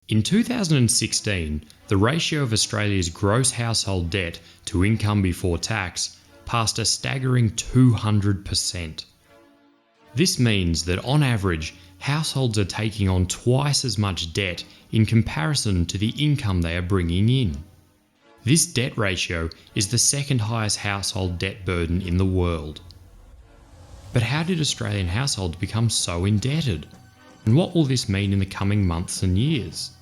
In 2016, the ratio of Australia's gross household debt to income before tax passed a staggering 200%. This means that on average, households are taking on twice as much debt in comparison to the income they are bringing in. This debt ratio is the second highest household debt burden in the world. But how did Australian households become so indebted? And what will this mean in the coming months and years?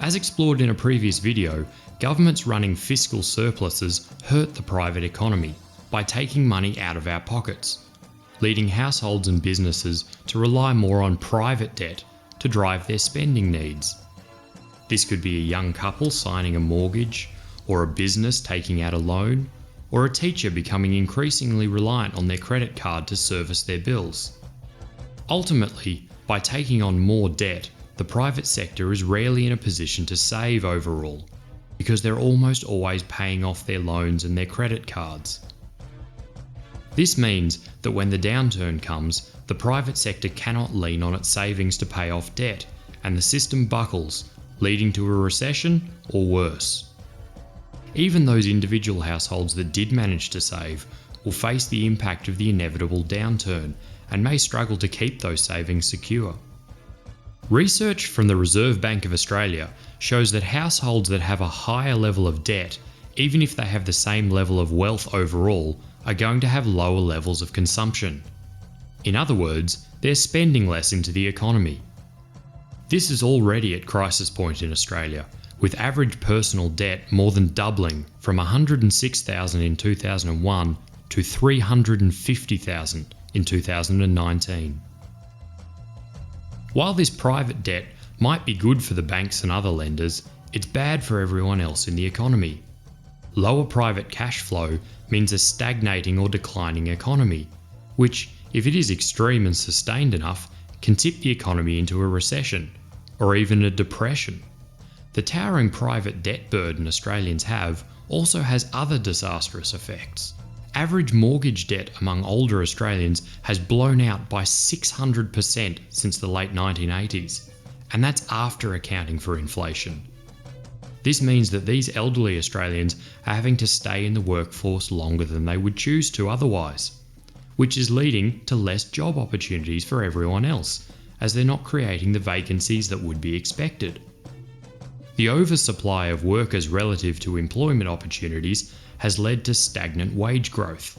As explored in a previous video, governments running fiscal surpluses hurt the private economy by taking money out of our pockets, leading households and businesses to rely more on private debt to drive their spending needs. This could be a young couple signing a mortgage, or a business taking out a loan, or a teacher becoming increasingly reliant on their credit card to service their bills. Ultimately, by taking on more debt, the private sector is rarely in a position to save overall, because they're almost always paying off their loans and their credit cards. This means that when the downturn comes, the private sector cannot lean on its savings to pay off debt, and the system buckles, leading to a recession or worse. Even those individual households that did manage to save will face the impact of the inevitable downturn and may struggle to keep those savings secure. Research from the Reserve Bank of Australia shows that households that have a higher level of debt, even if they have the same level of wealth overall, are going to have lower levels of consumption. In other words, they're spending less into the economy. This is already at crisis point in Australia, with average personal debt more than doubling from $106,000 in 2001 to $350,000 in 2019. While this private debt might be good for the banks and other lenders, it's bad for everyone else in the economy. Lower private cash flow means a stagnating or declining economy, which, if it is extreme and sustained enough, can tip the economy into a recession, or even a depression. The towering private debt burden Australians have also has other disastrous effects. Average mortgage debt among older Australians has blown out by 600% since the late 1980s, and that's after accounting for inflation. This means that these elderly Australians are having to stay in the workforce longer than they would choose to otherwise, which is leading to less job opportunities for everyone else, as they're not creating the vacancies that would be expected. The oversupply of workers relative to employment opportunities has led to stagnant wage growth.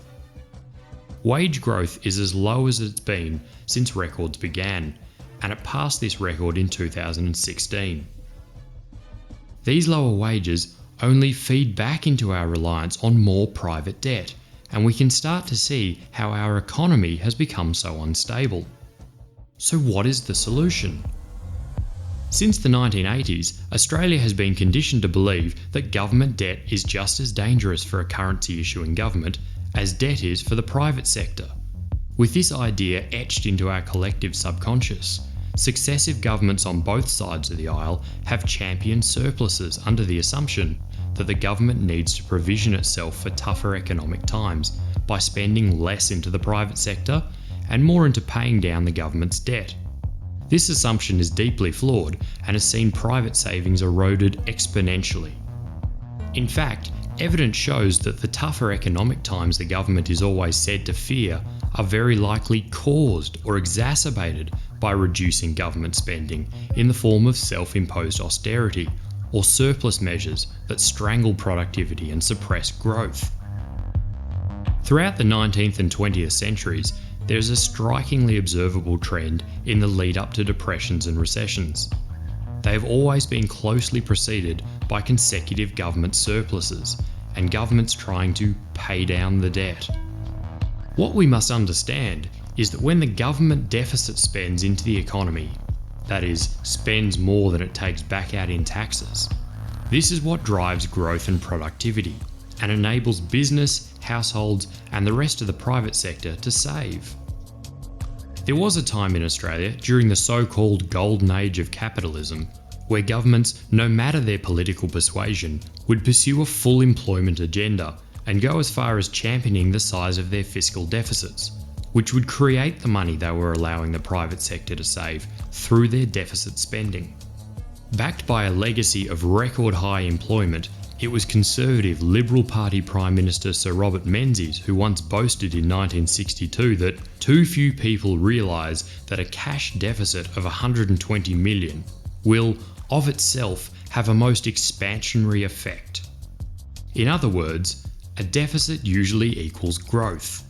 Wage growth is as low as it's been since records began, and it passed this record in 2016. These lower wages only feed back into our reliance on more private debt, and we can start to see how our economy has become so unstable. So what is the solution? Since the 1980s, Australia has been conditioned to believe that government debt is just as dangerous for a currency issuing government as debt is for the private sector. With this idea etched into our collective subconscious, successive governments on both sides of the aisle have championed surpluses under the assumption that the government needs to provision itself for tougher economic times by spending less into the private sector and more into paying down the government's debt. This assumption is deeply flawed and has seen private savings eroded exponentially. In fact, evidence shows that the tougher economic times the government is always said to fear are very likely caused or exacerbated by reducing government spending in the form of self-imposed austerity or surplus measures that strangle productivity and suppress growth. Throughout the 19th and 20th centuries, there is a strikingly observable trend in the lead up to depressions and recessions. They have always been closely preceded by consecutive government surpluses and governments trying to pay down the debt. What we must understand is that when the government deficit spends into the economy, that is, spends more than it takes back out in taxes, this is what drives growth and productivity and enables business, households, and the rest of the private sector to save. There was a time in Australia during the so-called golden age of capitalism where governments, no matter their political persuasion, would pursue a full employment agenda and go as far as championing the size of their fiscal deficits, which would create the money they were allowing the private sector to save through their deficit spending. Backed by a legacy of record high employment, it was Conservative Liberal Party Prime Minister Sir Robert Menzies who once boasted in 1962 that too few people realise that a cash deficit of 120 million will, of itself, have a most expansionary effect. In other words, a deficit usually equals growth.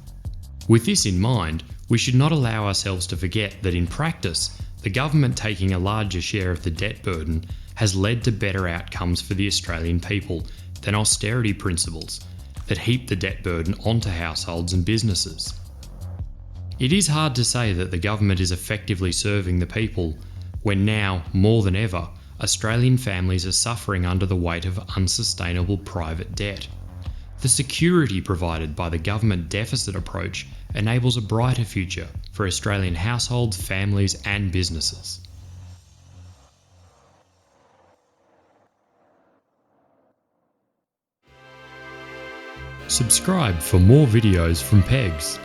With this in mind, we should not allow ourselves to forget that in practice, the government taking a larger share of the debt burden has led to better outcomes for the Australian people than austerity principles that heap the debt burden onto households and businesses. It is hard to say that the government is effectively serving the people when now, more than ever, Australian families are suffering under the weight of unsustainable private debt. The security provided by the government deficit approach enables a brighter future for Australian households, families and businesses. Subscribe for more videos from Pegs.